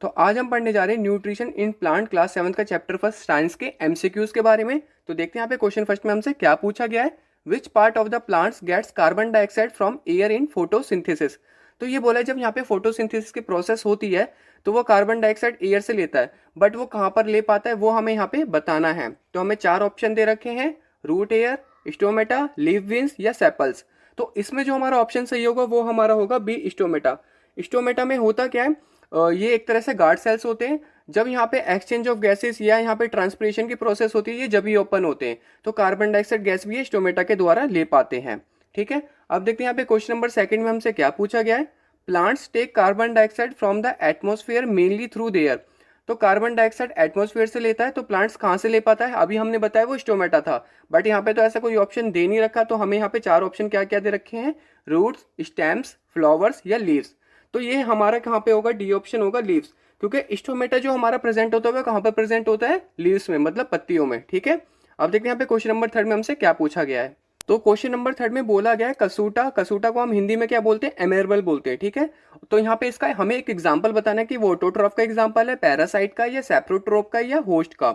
तो आज हम पढ़ने जा रहे हैं न्यूट्रिशन इन प्लांट क्लास 7 का चैप्टर फर्स्ट साइंस के एमसीक्यूज के बारे में। तो देखते हैं यहाँ पे क्वेश्चन फर्स्ट में हमसे क्या पूछा गया है। Which part of the plants gets carbon dioxide from air in photosynthesis. तो ये बोला है जब यहाँ पे फोटोसिंथेसिस की प्रोसेस होती है तो वो कार्बन डाइऑक्साइड एयर से लेता है, बट वो कहाँ पर ले पाता है वो हमें यहाँ पे बताना है। तो हमें 4 ऑप्शन दे रखे हैं, root air, stomata, leaf veins या सेपल्स। तो इसमें जो हमारा ऑप्शन सही होगा वो हमारा होगा बी, स्टोमेटा। स्टोमेटा में होता क्या है, ये एक तरह से गार्ड सेल्स होते हैं। जब यहाँ पे एक्सचेंज ऑफ गैसेस या यहाँ पे ट्रांसपिरेशन की प्रोसेस होती है ये जब ही ओपन होते हैं, तो कार्बन डाइऑक्साइड गैस भी ये स्टोमेटा के द्वारा ले पाते हैं। ठीक है, अब देखते हैं यहाँ पे क्वेश्चन नंबर सेकंड में हमसे क्या पूछा गया है। Plants take carbon dioxide from the atmosphere mainly through the air. तो कार्बन डाइऑक्साइड एटमोस्फेयर से लेता है, तो प्लांट्स कहाँ से ले पाता है, अभी हमने बताया वो स्टोमेटा था, बट यहाँ पे तो ऐसा कोई ऑप्शन दे नहीं रखा। तो हमें यहाँ पे 4 ऑप्शन क्या क्या दे रखे हैं, रूट्स, स्टेम्स, फ्लावर्स या लीव्स। तो ये हमारा कहाँ पे होगा, डी ऑप्शन होगा, लीव्स। क्योंकि स्टोमेटा जो हमारा प्रेजेंट होता है कहाँ पर प्रेजेंट होता है, लीव्स में, मतलब पत्तियों में। ठीक है, अब देखते हैं यहाँ पे क्वेश्चन नंबर थर्ड में हमसे क्या पूछा गया है। तो क्वेश्चन नंबर थर्ड में बोला गया है कसूटा। कसूटा को हम हिंदी में क्या बोलते हैं, एमेरबल बोलते हैं। ठीक है, तो यहाँ पे इसका हमें एक एग्जाम्पल बताना है कि वो ऑटोट्रॉफ का एग्जाम्पल है, पैरासाइट का, या सेप्रोट्रॉफ का, या होस्ट का।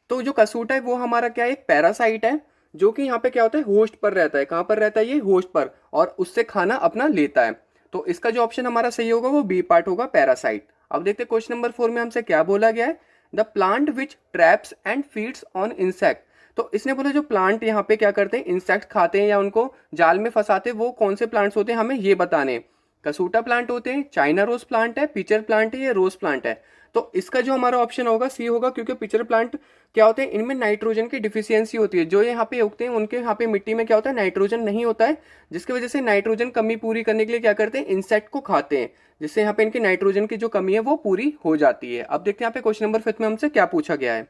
तो जो कसूटा है वो हमारा क्या है, एक पैरासाइट है जो कि यहाँ पे क्या होता है, होस्ट पर रहता है। कहाँ पर रहता है ये, होस्ट पर, और उससे खाना अपना लेता है। तो इसका जो ऑप्शन हमारा सही होगा वो बी पार्ट होगा, पैरासाइट। अब देखते हैं क्वेश्चन नंबर 4 में हमसे क्या बोला गया है। The plant which traps and feeds on insect. तो इसने बोला जो प्लांट यहाँ पे क्या करते हैं, इंसेक्ट खाते हैं या उनको जाल में फंसाते हैं, वो कौन से प्लांट्स होते हैं हमें ये बताने। कसूटा प्लांट होते हैं, चाइना रोज प्लांट है, पिचर प्लांट है, या रोज प्लांट है। तो इसका जो हमारा ऑप्शन होगा सी होगा, क्योंकि पिचर प्लांट क्या होते हैं, इनमें नाइट्रोजन की डिफिशियंसी होती है। जो यहाँ पे उगते हैं उनके यहाँ पे मिट्टी में क्या होता है, नाइट्रोजन नहीं होता है, जिसकी वजह से नाइट्रोजन कमी पूरी करने के लिए क्या करते हैं, इंसेक्ट को खाते हैं, जिससे यहाँ पे इनकी नाइट्रोजन की जो कमी है वो पूरी हो जाती है। अब देखते हैं यहाँ पे क्वेश्चन नंबर 5 में हमसे क्या पूछा गया है।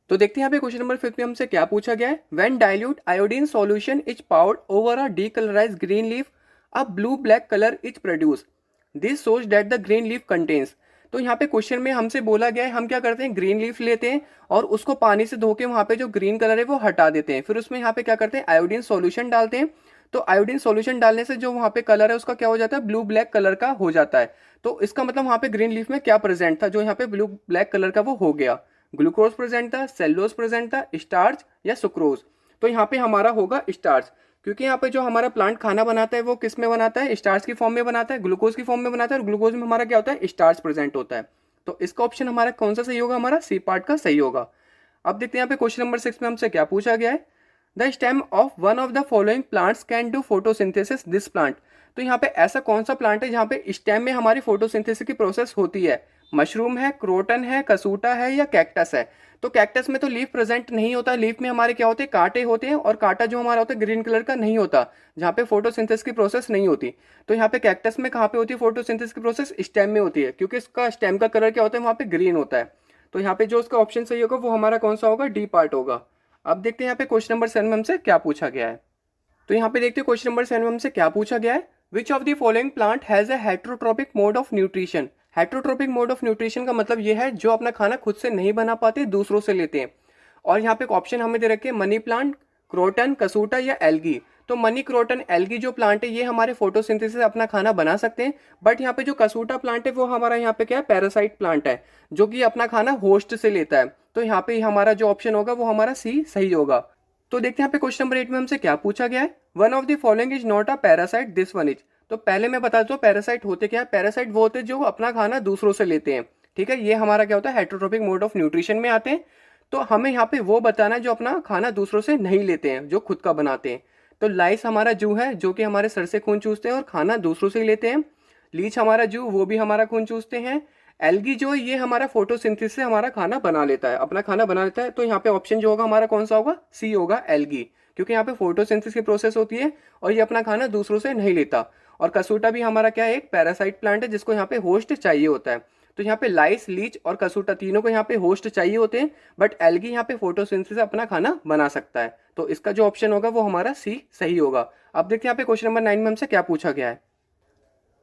तो देखते हैं यहाँ पे क्वेश्चन नंबर 5 में हमसे क्या पूछा गया है। When dilute iodine solution is poured over a decolourised green leaf, a blue black colour is produce, this shows that the green leaf contains. तो यहाँ पे क्वेश्चन में हमसे बोला गया है, हम क्या करते हैं, ग्रीन लीफ लेते हैं और उसको पानी से धो के वहाँ पे जो ग्रीन कलर है वो हटा देते हैं, फिर उसमें यहाँ पे क्या करते हैं, आयोडीन सॉल्यूशन डालते हैं। तो आयोडीन सॉल्यूशन डालने से जो वहाँ पे कलर है उसका क्या हो जाता है, ब्लू ब्लैक कलर का हो जाता है। तो इसका मतलब वहाँ पे ग्रीन लीफ में क्या प्रेजेंट था, जो यहाँ पे ब्लू ब्लैक कलर का वो हो गया। ग्लूकोज प्रेजेंट था, सेल्यूलोज प्रेजेंट था, स्टार्च या सुक्रोज। तो यहाँ पे हमारा होगा स्टार्च, क्योंकि यहाँ पे जो हमारा प्लांट खाना बनाता है वो किस में बनाता है, स्टार्च की फॉर्म में बनाता है, ग्लूकोज की फॉर्म में बनाता है, और ग्लूकोज में हमारा क्या होता है, स्टार्च प्रेजेंट होता है। तो इसका ऑप्शन हमारा कौन सा सही होगा, हमारा सी पार्ट का सही होगा। अब देखते हैं यहाँ पे क्वेश्चन नंबर 6 में हमसे क्या पूछा गया है। The stem of one of the following plants can do photosynthesis this plant. तो यहाँ पे ऐसा कौन सा प्लांट है जहाँ पे स्टेम में हमारी फोटोसिंथेसिस की प्रोसेस होती है। मशरूम है, क्रोटन है, कसूटा है, या कैक्टस है। तो कैक्टस में तो लीफ प्रेजेंट नहीं होता, लीफ में हमारे क्या होते हैं, कांटे होते हैं, और कांटा जो हमारा होता है ग्रीन कलर का नहीं होता, जहाँ पे फोटोसिंथेसिस की प्रोसेस नहीं होती। तो यहाँ पे कैक्टस में कहाँ पे होती है फोटोसिंथेसिस की प्रोसेस, स्टेम में होती है, क्योंकि इसका स्टेम का कलर क्या होता है, वहाँ पे ग्रीन होता है। तो यहाँ पे जो उसका ऑप्शन सही होगा वो हमारा कौन सा होगा, डी पार्ट होगा। अब देखते हैं यहाँ पे क्वेश्चन नंबर 7 में हमसे क्या पूछा गया है। तो यहाँ पे देखते हैं क्वेश्चन नंबर 7 में हमसे क्या पूछा गया है। Which of the following plant has a heterotrophic mode of nutrition. Heterotrophic mode of nutrition का मतलब ये है जो अपना खाना खुद से नहीं बना पाते, दूसरों से लेते हैं। और यहाँ पे एक ऑप्शन हमें दे रखे हैं, मनी प्लांट, क्रोटन, कसूटा या एल्गी। तो मनी, क्रोटन, एल्गी जो प्लांट है ये हमारे फोटोसिंथेसिस से अपना खाना बना सकते हैं, बट यहाँ पे जो कसूटा प्लांट है वो हमारा यहाँ पे क्या है, पैरासाइट प्लांट है, जो कि अपना खाना होस्ट से लेता है। तो यहाँ पे हमारा जो ऑप्शन होगा वो हमारा सी सही होगा। तो देखते हैं यहाँ पे क्वेश्चन नंबर 8 में हमसे क्या पूछा गया है। One of the following is not a parasite, this one is. तो पहले मैं बता दूं पैरासाइट होते क्या है। पैरासाइट वो होते हैं जो अपना खाना दूसरों से लेते हैं। ठीक है, ये हमारा क्या होता है, हेट्रोट्रोपिक मोड ऑफ न्यूट्रिशन में आते हैं। तो हमें यहाँ पे वो बताना है जो अपना खाना दूसरों से नहीं लेते हैं, जो खुद का बनाते हैं। तो लाइस हमारा जू है जो कि हमारे सर से खून चूसते हैं और खाना दूसरों से ही लेते हैं। लीच हमारा जू, वो भी हमारा खून चूसते हैं। एल्गी जो ये हमारा फोटोसिंथेसिस से हमारा खाना बना लेता है, अपना खाना बना लेता है। तो यहाँ पे ऑप्शन जो होगा हमारा कौन सा होगा, सी होगा, एल्गी, क्योंकि यहाँ पे फोटोसिंथेसिस की प्रोसेस होती है और ये अपना खाना दूसरों से नहीं लेता। और कसूटा भी हमारा क्या है, एक पैरासाइट प्लांट है जिसको यहाँ पे होस्ट चाहिए होता है। तो यहाँ पे लाइस, लीच और कसूटा तीनों को यहाँ पे होस्ट चाहिए होते हैं, बट एल्गी यहाँ पे फोटोसिंथेसिस से अपना खाना बना सकता है। तो इसका जो ऑप्शन होगा वो हमारा सी सही होगा। अब देखते हैं यहाँ पे क्वेश्चन नंबर 9 में हमसे क्या पूछा गया है।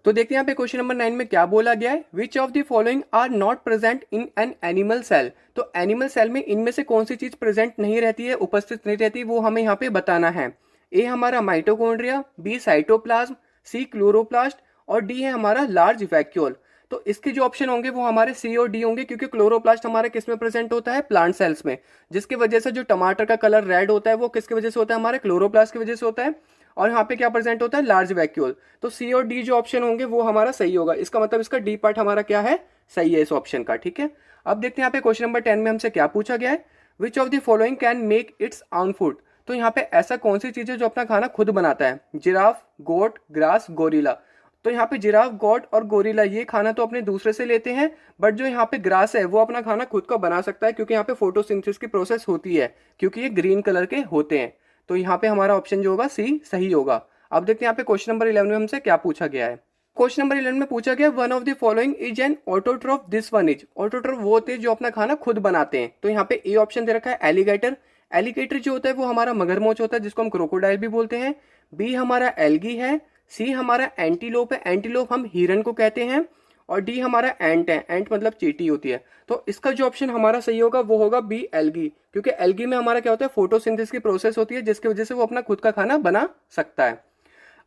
तो देखते हैं यहाँ पे क्वेश्चन नंबर 9 में क्या बोला गया है। Which of the following are not present in an animal cell. तो एनिमल सेल में इनमें से कौन सी चीज प्रेजेंट नहीं रहती है, उपस्थित नहीं रहती, वो हमें यहाँ पे बताना है। ए हमारा माइटोकॉन्ड्रिया, बी साइटोप्लाज्म, सी क्लोरोप्लास्ट, और डी है हमारा लार्ज वैक्यूल। तो इसके जो ऑप्शन होंगे वो हमारे सी और डी होंगे, क्योंकि क्लोरोप्लास्ट हमारे किस में प्रेजेंट होता है, प्लांट सेल्स में, जिसकी वजह से जो टमाटर का कलर रेड होता है वो किसकी वजह से होता है, हमारे क्लोरोप्लास्ट की वजह से होता है। और यहाँ पे क्या प्रेजेंट होता है, लार्ज वैक्यूल। तो सी और डी जो ऑप्शन होंगे वो हमारा सही होगा, इसका मतलब इसका डी पार्ट हमारा क्या है, सही है इस ऑप्शन का। ठीक है, अब देखते हैं यहाँ पे क्वेश्चन नंबर 10 में हमसे क्या पूछा गया है, which of the following can make it's on food. तो यहाँ पे ऐसा कौन सी चीज है जो अपना खाना खुद बनाता है, जिराफ, गोट, ग्रास, गोरिल्ला। तो यहाँ पे जिराफ, गोट और गोरिल्ला ये खाना तो अपने दूसरे से लेते हैं, बट जो यहाँ पे ग्रास है वो अपना खाना खुद का बना सकता है, क्योंकि यहाँ पे फोटोसिंथेसिस की प्रोसेस होती है, क्योंकि ये ग्रीन कलर के होते हैं। तो यहाँ पे हमारा ऑप्शन जो होगा सी सही होगा। अब देखते हैं यहाँ पे क्वेश्चन नंबर 11 में हमसे क्या पूछा गया है। क्वेश्चन नंबर 11 में पूछा गया, one of the following is an autotroph, this one is. Autotroph वो होते हैं जो अपना खाना खुद बनाते हैं। तो यहाँ पे ए ऑप्शन दे रखा है एलिगेटर। एलिगेटर जो होता है वो हमारा मगरमच्छ होता है, जिसको हम क्रोकोडाइल भी बोलते हैं। बी हमारा एल्गी है। सी हमारा एंटीलोप है, एंटीलोप हम हिरन को कहते हैं। और डी हमारा एंट है, एंट मतलब चींटी होती है। तो इसका जो ऑप्शन हमारा सही होगा वो होगा बी एल्गी, क्योंकि एल्गी में हमारा क्या होता है, फोटोसिंथेसिस की प्रोसेस होती है, जिसकी वजह से वो अपना खुद का खाना बना सकता है।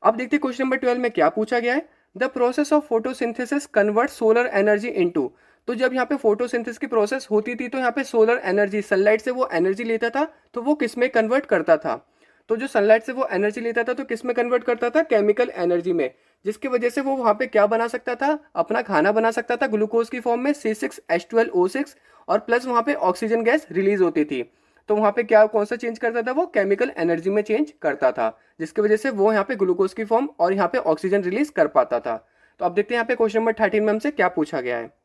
अब देखते हैं क्वेश्चन नंबर 12 में क्या पूछा गया है, the process of photosynthesis convert solar energy into. तो जब यहाँ पे फोटोसिंथेसिस की प्रोसेस होती थी तो यहाँ पे सोलर एनर्जी, सनलाइट से वो एनर्जी लेता था, तो वो किस में कन्वर्ट करता था। तो जो सनलाइट से वो एनर्जी लेता था तो किस में कन्वर्ट करता था, केमिकल एनर्जी में, जिसकी वजह से वो वहाँ पे क्या बना सकता था, अपना खाना बना सकता था ग्लूकोज की फॉर्म में C6H12O6, और प्लस वहाँ पे ऑक्सीजन गैस रिलीज होती थी। तो वहाँ पे क्या कौन सा चेंज करता था, वो केमिकल एनर्जी में चेंज करता था, जिसकी वजह से वो यहाँ पे ग्लूकोज की फॉर्म और यहाँ पे ऑक्सीजन रिलीज कर पाता था। तो अब देखते हैं यहाँ पे क्वेश्चन नंबर 13 में हमसे क्या पूछा गया है।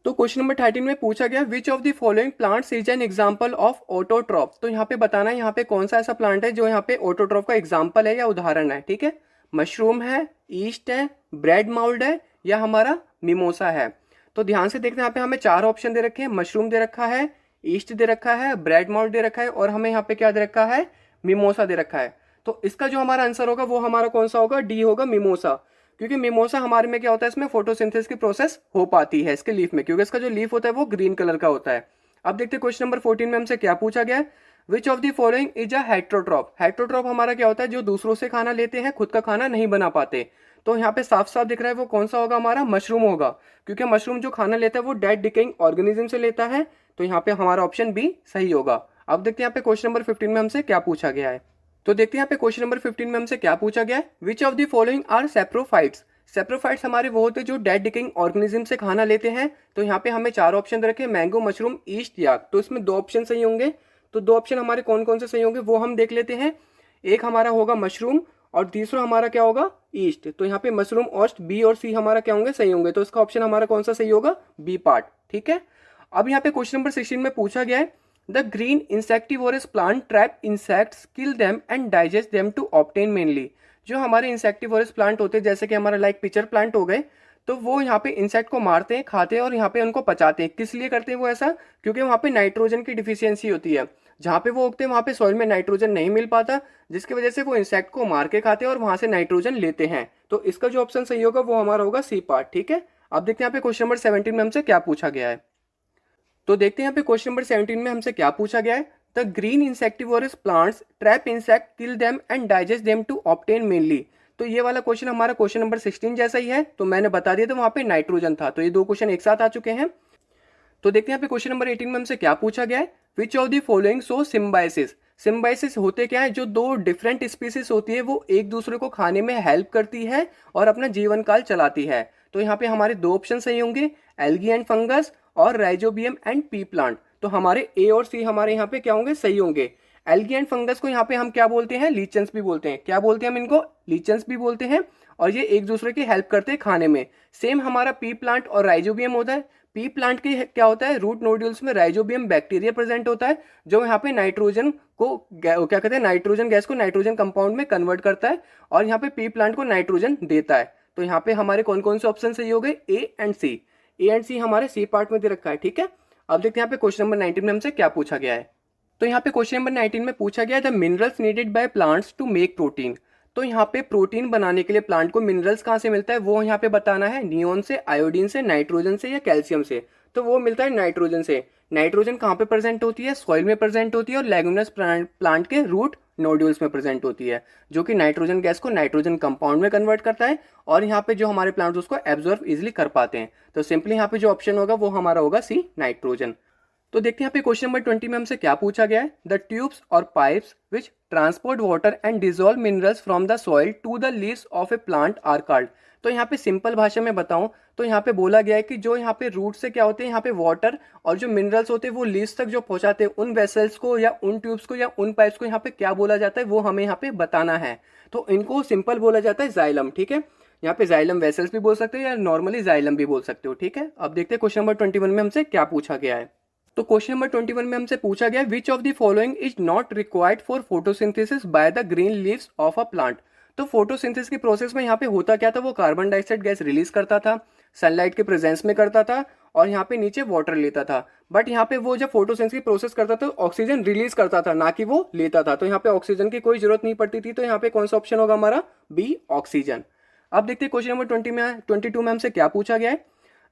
तो क्वेश्चन नंबर 13 में पूछा गया, विच of the following plants is an example of autotroph. तो यहाँ पे बताना है यहाँ पे कौन सा ऐसा प्लांट है जो यहाँ पे ऑटोट्रॉफ का एग्जाम्पल है या उदाहरण है। ठीक है, मशरूम है, ईस्ट है, ब्रेड माउल्ड है, या हमारा मिमोसा है। तो ध्यान से देखते हैं, यहाँ पे हमें 4 ऑप्शन दे रखे हैं, मशरूम दे रखा है, ईस्ट दे रखा है, ब्रेड माउल्ड दे रखा है, और हमें यहाँ पे क्या दे रखा है, मिमोसा दे रखा है। तो इसका जो हमारा आंसर होगा वो हमारा कौन सा होगा, डी होगा, मिमोसा। क्योंकि मिमोसा हमारे में क्या होता है, इसमें फोटोसिंथेसिस की प्रोसेस हो पाती है इसके लीफ में, क्योंकि इसका जो लीफ होता है वो ग्रीन कलर का होता है। अब देखते हैं क्वेश्चन नंबर 14 में हमसे क्या पूछा गया है, which of the following is a heterotroph. Heterotroph हमारा क्या होता है, जो दूसरों से खाना लेते हैं, खुद का खाना नहीं बना पाते। तो यहाँ पे साफ साफ दिख रहा है वो कौन सा होगा, हमारा मशरूम होगा, क्योंकि मशरूम जो खाना लेता है वो डेड डिकेइंग ऑर्गेनिज्म से लेता है। तो यहाँ पे हमारा ऑप्शन बी सही होगा। अब देखते हैं यहाँ पे क्वेश्चन नंबर 15 में हमसे क्या पूछा गया है। तो देखते हैं यहाँ पे क्वेश्चन नंबर 15 में हमसे क्या पूछा गया है, which of the following are saprophytes. Saprophytes हमारे वो होते हैं जो डेड डिकेइंग ऑर्गेनिज्म से खाना लेते हैं। तो यहाँ पे हमें 4 ऑप्शन रखे, मैंगो, मशरूम, ईस्ट, याक। तो इसमें 2 ऑप्शन सही होंगे। तो 2 ऑप्शन हमारे कौन कौन से सही होंगे वो हम देख लेते हैं। एक हमारा होगा मशरूम और तीसरा हमारा क्या होगा, ईस्ट। तो यहाँ पे मशरूम, ओस्ट, बी और सी हमारा क्या होंगे, सही होंगे। तो इसका ऑप्शन हमारा कौन सा सही होगा, बी पार्ट। ठीक है, अब यहाँ पे क्वेश्चन नंबर 16 में पूछा गया है, the green insectivorous plant trap insects, kill them and digest them to obtain mainly. जो हमारे इंसेक्टिवोरस प्लांट होते हैं, जैसे कि हमारा लाइक पिचर प्लांट हो गए, तो वो यहाँ पे इंसेक्ट को मारते हैं, खाते हैं और यहाँ पे उनको पचाते हैं। किस लिए करते हैं वो ऐसा, क्योंकि वहाँ पे नाइट्रोजन की डिफिशियंसी होती है। जहाँ पे वो उगते हैं वहाँ पे सॉइल में नाइट्रोजन नहीं मिल पाता, जिसकी वजह से वो इंसेक्ट को मार के खाते हैं और वहाँ से नाइट्रोजन लेते हैं। तो इसका जो ऑप्शन सही होगा वो हमारा होगा सी पार्ट। ठीक है, अब देखते हैं यहाँ पे क्वेश्चन नंबर 17 में हमसे क्या पूछा गया है। तो देखते हैं यहाँ पे क्वेश्चन नंबर 17 में हमसे क्या पूछा गया है, the green insectivorous plants trap insect, kill them and digest them to obtain mainly. तो ये वाला क्वेश्चन हमारा क्वेश्चन नंबर 16 जैसा ही है। तो मैंने बता दिया था वहाँ पे नाइट्रोजन था, तो ये 2 क्वेश्चन एक साथ आ चुके हैं। तो देखते हैं यहाँ पे क्वेश्चन नंबर 18 में हमसे क्या पूछा गया है, which of the following show symbiosis. Symbiosis होते क्या है, जो 2 डिफरेंट स्पीसीज होती है वो एक दूसरे को खाने में हेल्प करती है और अपना जीवन काल चलाती है। तो यहाँ पे हमारे 2 ऑप्शन सही होंगे, एल्गी एंड फंगस और राइजोबियम एंड पी प्लांट। तो हमारे ए और सी हमारे यहाँ पे क्या होंगे, सही होंगे। एल्गी एंड फंगस को यहाँ पे हम क्या बोलते हैं, लीचेंस भी बोलते हैं। क्या बोलते हैं हम इनको, लीचेंस भी बोलते हैं। और ये एक दूसरे की हेल्प करते हैं खाने में। सेम हमारा पी प्लांट और राइजोबियम होता है। पी प्लांट की क्या होता है, रूट नोड्यूल्स में राइजोबियम बैक्टीरिया प्रेजेंट होता है, जो यहाँ पे नाइट्रोजन को क्या कहते हैं, नाइट्रोजन गैस को नाइट्रोजन कंपाउंड में कन्वर्ट करता है और यहाँ पे पी प्लांट को नाइट्रोजन देता है। तो यहाँ पे हमारे कौन कौन से ऑप्शन सही हो गए, A and C. A and सी हमारे सी पार्ट में दे रखा है। ठीक है, अब देखते हैं यहाँ पे क्वेश्चन नंबर 19 में हमसे क्या पूछा गया है। तो यहाँ पे क्वेश्चन नंबर 19 में पूछा गया, the minerals needed by plants to make protein. तो यहाँ पे प्रोटीन बनाने के लिए प्लांट को मिनरल्स कहाँ से मिलता है वो यहाँ पे बताना है, नियोन से, आयोडीन से, नाइट्रोजन से या कैल्शियम से। तो वो मिलता है नाइट्रोजन से। नाइट्रोजन कहाँ पे प्रेजेंट होती है, सॉइल में प्रेजेंट होती है और लेगुमिनस प्लांट के रूट नोड्यूल्स में प्रेजेंट होती है, जो कि नाइट्रोजन गैस को नाइट्रोजन कंपाउंड में कन्वर्ट करता है और यहाँ पे जो हमारे प्लांट्स उसको एब्जॉर्ब इजिली कर पाते हैं। तो सिंपली यहाँ पे जो ऑप्शन होगा वो हमारा होगा सी, नाइट्रोजन। तो देखते हैं यहाँ पे क्वेश्चन नंबर 20 में हमसे क्या पूछा गया है। द ट्यूब्स और pipes which transport water and dissolve minerals from the soil to the leaves of a plant are called. तो यहाँ पे सिंपल भाषा में बताऊं तो यहाँ पे बोला गया है कि जो यहाँ पे रूट से क्या होते हैं, यहाँ पे वाटर और जो मिनरल्स होते हैं वो लीव्स तक जो पहुंचाते हैं, उन वेसल्स को या उन ट्यूब्स को या उन पाइप्स को यहाँ पे क्या बोला जाता है वो हमें यहाँ पे बताना है। तो इनको सिंपल बोला जाता है जाइलम। ठीक है, यहाँ पे जाइलम वेसल्स भी बोल सकते हो या नॉर्मली जाइलम भी बोल सकते हो। ठीक है, अब देखते हैं क्वेश्चन नंबर 21 में हमसे क्या पूछा गया है। तो क्वेश्चन नंबर 21 में हमसे पूछा गया विच of the following is not required for photosynthesis by the green leaves of a plant. तो फोटोसिंथेसिस की प्रोसेस में यहाँ पे होता क्या था, वो कार्बन डाइऑक्साइड गैस रिलीज करता था, सनलाइट के प्रेजेंस में करता था और यहाँ पे नीचे वाटर लेता था। बट यहाँ पे वो जब फोटोसिंथेसिस की प्रोसेस करता था ऑक्सीजन रिलीज करता था, ना कि वो लेता था। तो यहाँ पे ऑक्सीजन की कोई जरूरत नहीं पड़ती थी। तो यहाँ पे कौन सा ऑप्शन होगा हमारा, बी, ऑक्सीजन। अब देखते हैं क्वेश्चन नंबर 22 में हमसे क्या पूछा गया है।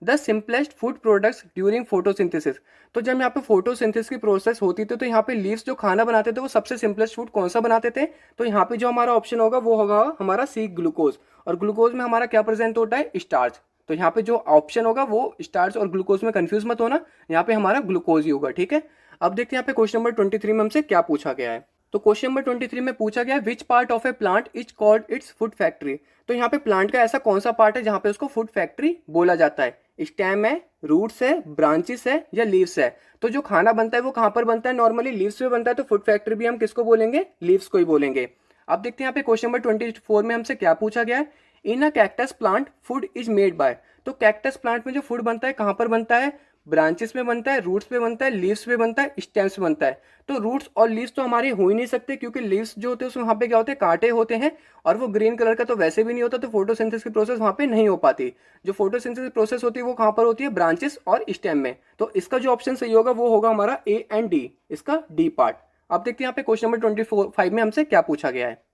The simplest food products during photosynthesis. तो जब यहाँ पे फोटोसिंथेसिस की प्रोसेस होती थी तो यहाँ पे लीव्स जो खाना बनाते थे वो सबसे सिंपलेस्ट फूड कौन सा बनाते थे। तो यहाँ पे जो हमारा ऑप्शन होगा वो होगा हमारा सी, ग्लूकोज। और ग्लूकोज में हमारा क्या प्रेजेंट होता है, स्टार्च। तो यहाँ पे जो ऑप्शन होगा वो स्टार्च और ग्लूकोज में कंफ्यूज मत होना, यहाँ पे हमारा ग्लूकोज ही होगा। ठीक है, अब देखते हैं यहाँ पे क्वेश्चन नंबर 23 में हमसे क्या पूछा गया है। तो क्वेश्चन नंबर 23 में पूछा गया विच part of a plant is called its food factory. तो यहाँ पे प्लांट का ऐसा कौन सा पार्ट है जहाँ पे उसको फूड फैक्ट्री बोला जाता है। स्टेम है, रूट्स है, ब्रांचेस है या लीव्स है। तो जो खाना बनता है वो कहाँ पर बनता है, नॉर्मली लीव्स पे बनता है। तो फूड फैक्ट्री भी हम किसको बोलेंगे, लीव्स को ही बोलेंगे। अब देखते हैं यहाँ पे क्वेश्चन नंबर 24 में हमसे क्या पूछा गया है। In a cactus plant food is made by. तो कैक्टस प्लांट में जो फूड बनता है कहाँ पर बनता है, ब्रांचेस में बनता है, रूट्स पे बनता है, लीव्स पे बनता है, स्टेम्स पे बनता है। तो रूट्स और लीव्स तो हमारे हो ही नहीं सकते क्योंकि लीव्स जो होते हैं उसमें वहाँ पे क्या होते हैं, कांटे होते हैं और वो ग्रीन कलर का तो वैसे भी नहीं होता। तो फोटोसिंथेसिस की प्रोसेस वहाँ पे नहीं हो पाती। जो फोटोसिंथेसिस प्रोसेस होती है वो कहाँ पर होती है, ब्रांचेस और स्टेम में। तो इसका जो ऑप्शन सही होगा वो होगा हमारा ए एंड डी, इसका डी पार्ट। अब देखते हैं यहाँ पे क्वेश्चन नंबर 25 में हमसे क्या पूछा गया है।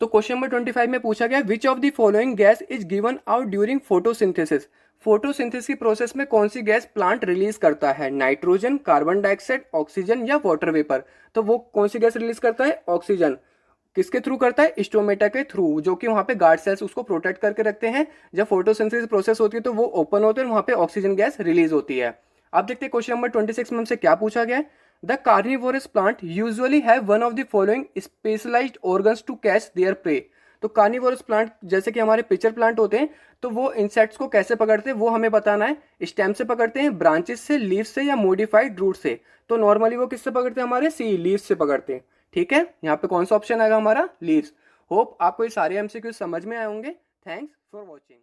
तो क्वेश्चन नंबर 25 में पूछा गया विच of the following gas is given out during photosynthesis. Photosynthesis की प्रोसेस में कौन सी गैस प्लांट रिलीज करता है, नाइट्रोजन, कार्बन डाइऑक्साइड, ऑक्सीजन या वाटर वेपर। तो वो कौन सी गैस रिलीज करता है, ऑक्सीजन। किसके थ्रू करता है, स्टोमेटा के थ्रू, जो कि वहाँ पे गार्ड सेल्स उसको प्रोटेक्ट करके रखते हैं। जब फोटोसिंथेसिस प्रोसेस होती है तो वो ओपन होते हैं और वहाँ पे ऑक्सीजन गैस रिलीज होती है। अब देखते हैं क्वेश्चन नंबर 26 में हमसे क्या पूछा गया है। The carnivorous plant usually have one of the following specialised organs to catch their prey. तो कार्निवोरस प्लांट जैसे कि हमारे पिचर प्लांट होते हैं तो वो इंसेक्ट्स को कैसे पकड़ते हैं वो हमें बताना है। स्टेम से पकड़ते हैं, ब्रांचेस से, लीव्स से या मॉडिफाइड रूट से। तो नॉर्मली वो किससे पकड़ते हैं, हमारे सी, लीव्स से पकड़ते हैं। ठीक है, यहाँ पे कौन सा ऑप्शन आएगा हमारा, लीव्स। होप आपको ये सारे एमसीक्यू समझ में आए होंगे। Thanks for watching.